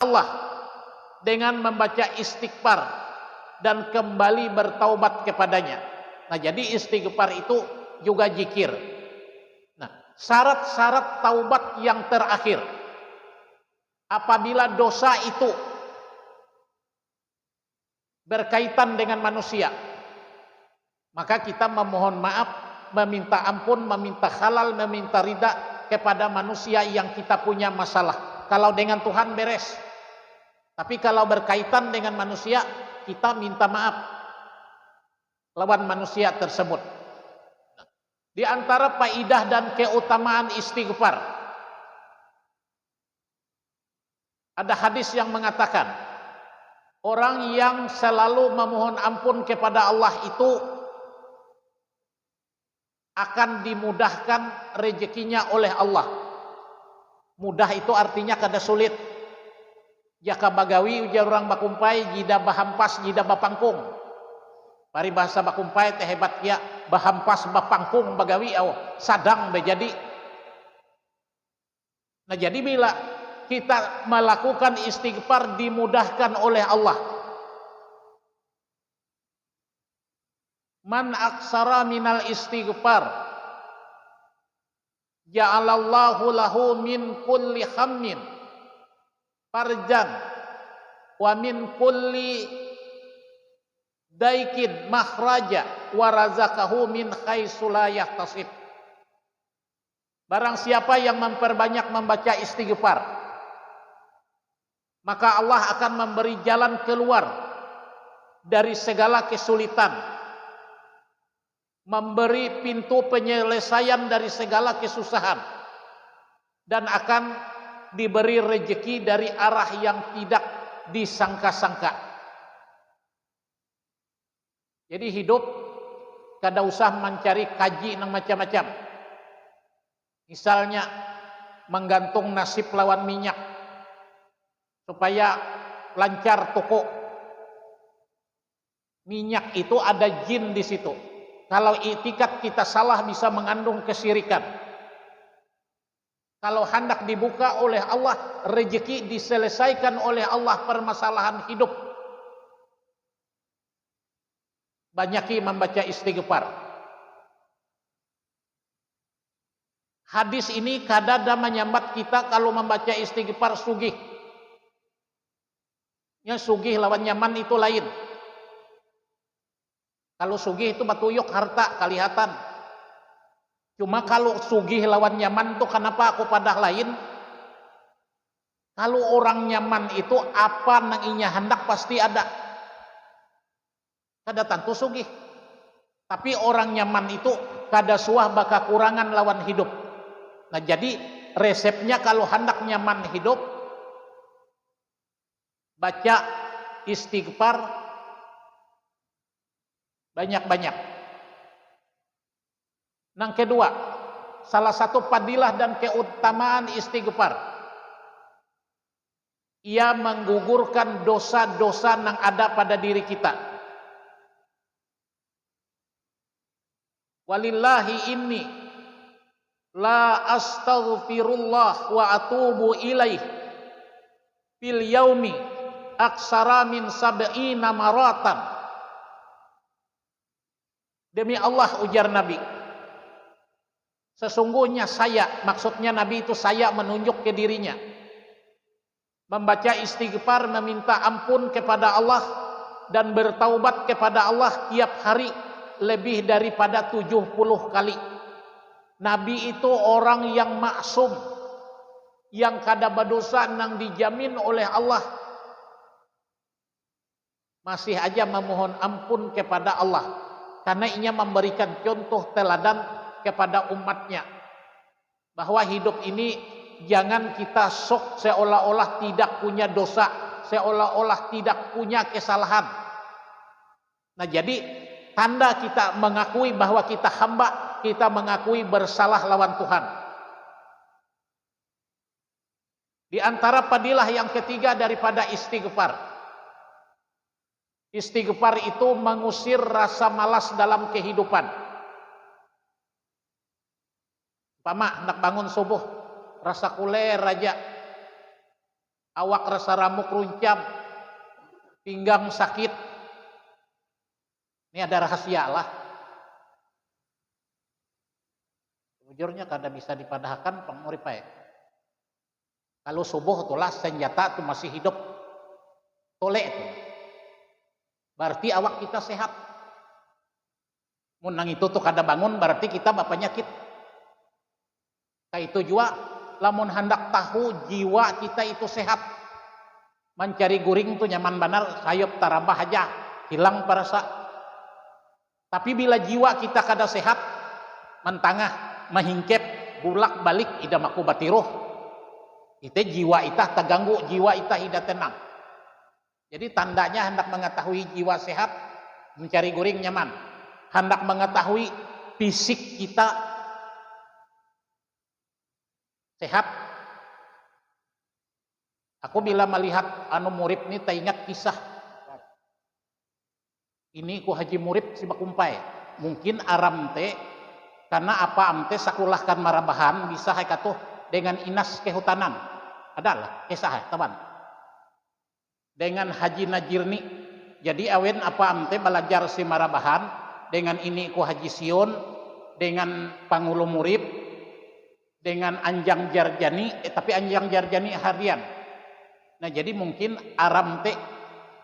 Allah dengan membaca istighfar dan kembali bertaubat kepadanya. Nah, jadi istighfar itu juga zikir. Nah, syarat-syarat taubat yang terakhir, apabila dosa itu berkaitan dengan manusia, maka kita memohon maaf, meminta ampun, meminta halal, meminta ridha kepada manusia yang kita punya masalah. Kalau dengan Tuhan beres, tapi kalau berkaitan dengan manusia, kita minta maaf lawan manusia tersebut. Di antara faidah dan keutamaan istighfar, ada hadis yang mengatakan, orang yang selalu memohon ampun kepada Allah itu akan dimudahkan rezekinya oleh Allah. Mudah itu artinya kada sulit. Jaka bagawi ujar orang bakumpai, jida bahampas, jida bapangkung. Paribahasa bakumpai teh hebat ya, bahampas bapangkung bagawi sadang bejadi. Nah, jadi bila kita melakukan istighfar dimudahkan oleh Allah. Man aksara minal istighfar ja'alallahu lahu min kulli hammin farjan wa min kulli daikin makhraja wa razaqahu min haitsu la yahtasib. Barang siapa yang memperbanyak membaca istighfar, maka Allah akan memberi jalan keluar dari segala kesulitan, memberi pintu penyelesaian dari segala kesusahan, dan akan diberi rezeki dari arah yang tidak disangka-sangka. Jadi hidup kada usah mencari kaji nang macam-macam. Misalnya menggantung nasib lawan minyak supaya lancar toko. Minyak itu ada jin di situ. Kalau itikat kita salah bisa mengandung kesyirikan. Kalau hendak dibuka oleh Allah, rezeki diselesaikan oleh Allah permasalahan hidup. Banyaki membaca istighfar. Hadis ini kadada menyambat kita kalau membaca istighfar sugih. Ya, sugih lawan nyaman itu lain. Kalau sugih itu batuyuk harta kelihatan. Cuma kalau sugih lawan nyaman itu kenapa aku padah lain? Kalau orang nyaman itu apa nang inya hendak pasti ada. Kada tentu sugih. Tapi orang nyaman itu kada suah baka kurangan lawan hidup. Nah, jadi resepnya kalau hendak nyaman hidup, baca istighfar banyak-banyak. Yang kedua, salah satu fadilah dan keutamaan istighfar, ia menggugurkan dosa-dosa yang ada pada diri kita. Walillahi inni la astaghfirullah wa atubu ilaih fil yaumi aksara min sab'ina maratan. Demi Allah, ujar Nabi, sesungguhnya saya, maksudnya Nabi itu saya menunjuk ke dirinya, membaca istighfar, meminta ampun kepada Allah dan bertaubat kepada Allah tiap hari lebih daripada 70 kali. Nabi itu orang yang maksum, yang kada berdosa, nang dijamin oleh Allah, masih aja memohon ampun kepada Allah karena ia memberikan contoh teladan kepada umatnya bahwa hidup ini jangan kita sok seolah-olah tidak punya dosa, seolah-olah tidak punya kesalahan. Nah, jadi tanda kita mengakui bahwa kita hamba, kita mengakui bersalah lawan Tuhan. Di antara fadilah yang ketiga daripada istighfar, istighfar itu mengusir rasa malas dalam kehidupan. Pama nak bangun subuh rasa kuler aja, awak rasa ramuk runcam, pinggang sakit. Ini ada rahasia lah. Jujurnya kada bisa dipadahkan penguripai. Kalau subuh itulah senjata itu masih hidup. Tolek itu. Berarti awak kita sehat. Mun nang itu tuh kada bangun berarti kita penyakit. Kayak itu juga lamun hendak tahu jiwa kita itu sehat. Mencari guring tuh nyaman benar, sayup tarabah aja, hilang perasa. Tapi bila jiwa kita kada sehat, mentangah, mahingkep, bulak balik ida maku batiruh. Itu jiwa itah terganggu, jiwa itah tidak tenang. Jadi tandanya hendak mengetahui jiwa sehat, mencari guring nyaman. Hendak mengetahui fisik kita sehat. Aku bila melihat anu Murib ini teringat kisah. Ini ku Haji Murib si Bakumpai. Mungkin aram te karena apa amte sakulahkan marabahan bisa hai katuh dengan inas kehutanan. Adalah kisah teman. Dengan Haji Najirni. Jadi awen apa amte belajar si marabahan dengan ini ku Haji Sion, dengan Pangulu Murib, dengan Anjang Jarjani, tapi Anjang Jarjani harian. Nah jadi mungkin aram te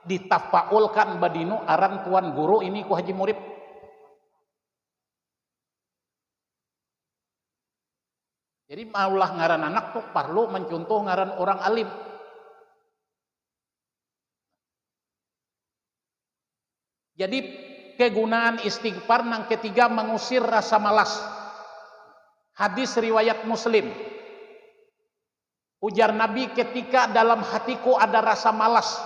ditafaulkan badinu aran tuan guru ini ku Haji Murib. Jadi maulah ngaran anak tuh perlu mencontoh ngaran orang alim. Jadi kegunaan istighfar yang ketiga mengusir rasa malas. Hadis riwayat Muslim. Ujar Nabi, ketika dalam hatiku ada rasa malas,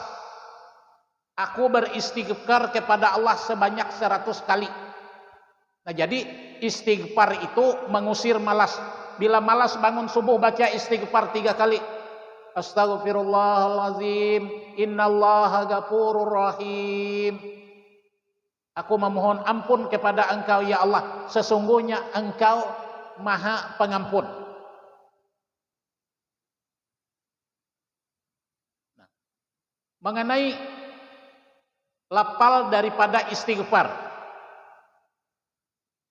aku beristighfar kepada Allah sebanyak 100 kali. Nah jadi istighfar itu mengusir malas. Bila malas bangun subuh baca istighfar 3 kali. Astaghfirullahalazim, innallaha ghafurur rahim. Aku memohon ampun kepada Engkau ya Allah, sesungguhnya Engkau Maha Pengampun. Nah, mengenai lapal daripada istighfar,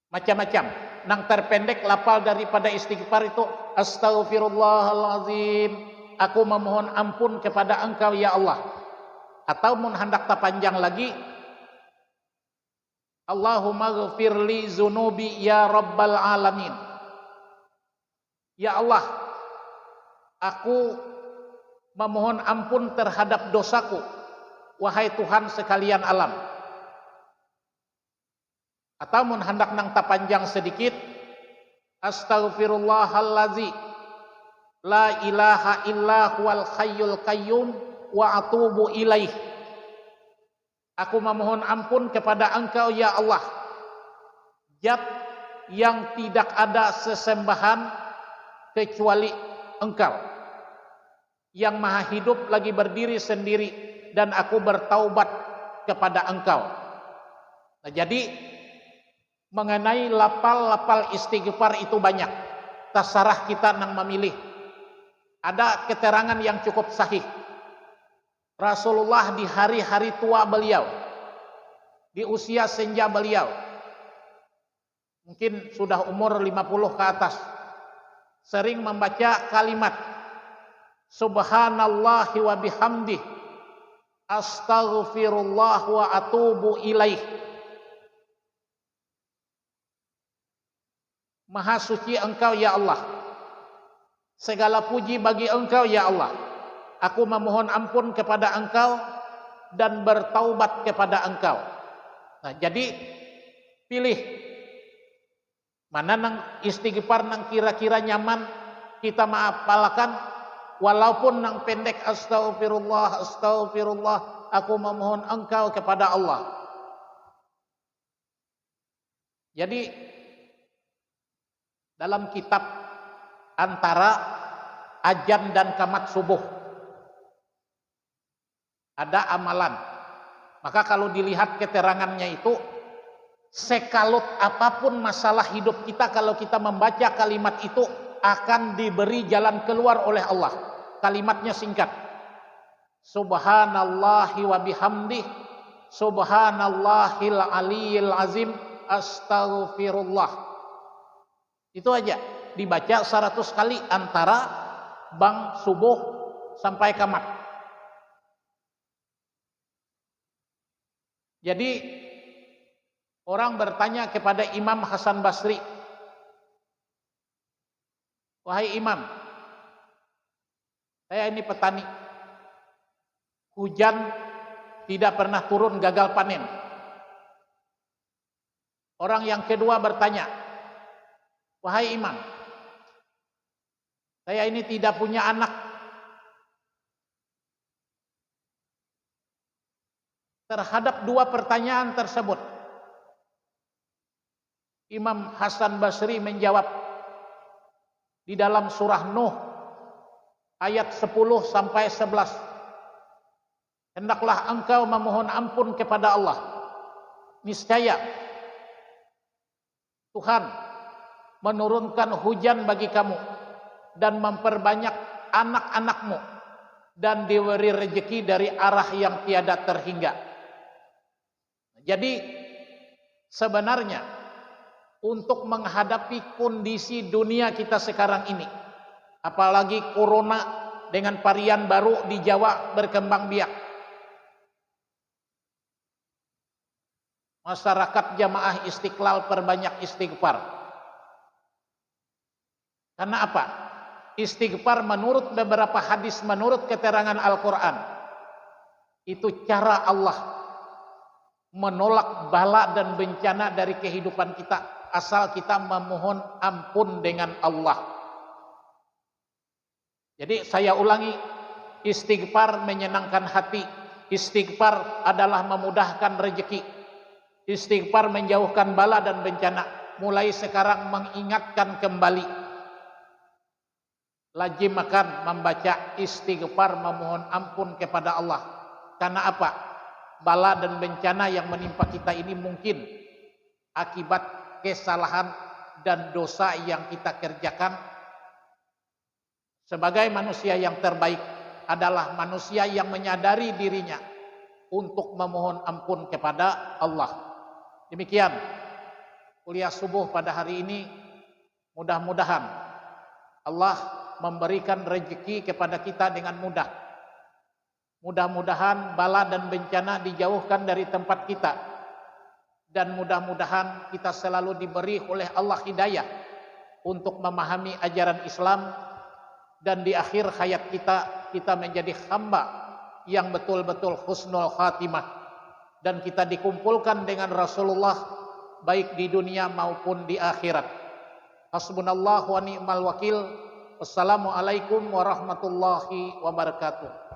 macam-macam. Nang terpendek lapal daripada istighfar itu Astaghfirullahalazim, aku memohon ampun kepada Engkau ya Allah. Atau mun hendak terpanjang lagi, Allahumma ghafirli zunubi ya Rabbal Alamin. Ya Allah, aku memohon ampun terhadap dosaku, wahai Tuhan sekalian alam. Atau mun hendak nang tapanjang sedikit, Astaghfirullahallazi la ilaha illa huwal hayyul qayyum wa atubu ilaih. Aku memohon ampun kepada Engkau ya Allah, Zat yang tidak ada sesembahan kecuali Engkau, yang maha hidup lagi berdiri sendiri, dan aku bertaubat kepada Engkau. Nah, jadi mengenai lapal-lapal istighfar itu banyak. Terserah kita nang memilih. Ada keterangan yang cukup sahih. Rasulullah di hari-hari tua beliau, di usia senja beliau, mungkin sudah umur 50 ke atas, sering membaca kalimat Subhanallahi wa bihamdih, Astaghfirullah wa atubu ilaih. Maha suci Engkau ya Allah, segala puji bagi Engkau ya Allah. Aku memohon ampun kepada Engkau dan bertaubat kepada Engkau. Nah, jadi pilih mana nang istighfar nang kira-kira nyaman kita maafkan, walaupun nang pendek Astaghfirullah, Astaghfirullah, aku memohon Engkau kepada Allah. Jadi dalam kitab antara Ajan dan Qamat Subuh ada amalan. Maka kalau dilihat keterangannya itu, sekalut apapun masalah hidup kita, kalau kita membaca kalimat itu akan diberi jalan keluar oleh Allah. Kalimatnya singkat. subhanallahi wa bihamdih, subhanallahil aliyil azim, astaghfirullah. Itu aja dibaca 100 kali antara bang subuh sampai qamat. Jadi orang bertanya kepada Imam Hasan Basri, wahai Imam, saya ini petani, hujan tidak pernah turun, gagal panen. Orang yang kedua bertanya, wahai Imam, saya ini tidak punya anak. Terhadap dua pertanyaan tersebut, Imam Hasan Basri menjawab di dalam surah Nuh ayat 10 sampai 11. Hendaklah engkau memohon ampun kepada Allah. Niscaya Tuhan menurunkan hujan bagi kamu dan memperbanyak anak-anakmu dan diberi rezeki dari arah yang tiada terhingga. Jadi sebenarnya untuk menghadapi kondisi dunia kita sekarang ini, apalagi corona dengan varian baru di Jawa berkembang biak, masyarakat Jamaah Istiqlal perbanyak istighfar. Karena apa? Istighfar menurut beberapa hadis, menurut keterangan Al-Quran, itu cara Allah menolak bala dan bencana dari kehidupan kita, asal kita memohon ampun dengan Allah. Jadi saya ulangi, istighfar menyenangkan hati, istighfar adalah memudahkan rezeki, istighfar menjauhkan bala dan bencana. Mulai sekarang mengingatkan kembali, lazim akan membaca istighfar, memohon ampun kepada Allah. Karena apa? Bala dan bencana yang menimpa kita ini mungkin akibat kesalahan dan dosa yang kita kerjakan. Sebagai manusia yang terbaik adalah manusia yang menyadari dirinya untuk memohon ampun kepada Allah. Demikian kuliah subuh pada hari ini. Mudah-mudahan Allah memberikan rezeki kepada kita dengan mudah. Mudah-mudahan bala dan bencana dijauhkan dari tempat kita. Dan mudah-mudahan kita selalu diberi oleh Allah hidayah untuk memahami ajaran Islam. Dan di akhir hayat kita menjadi hamba yang betul-betul husnul khatimah. Dan kita dikumpulkan dengan Rasulullah baik di dunia maupun di akhirat. Hasbunallah wa ni'mal wakil. Wassalamualaikum warahmatullahi wabarakatuh.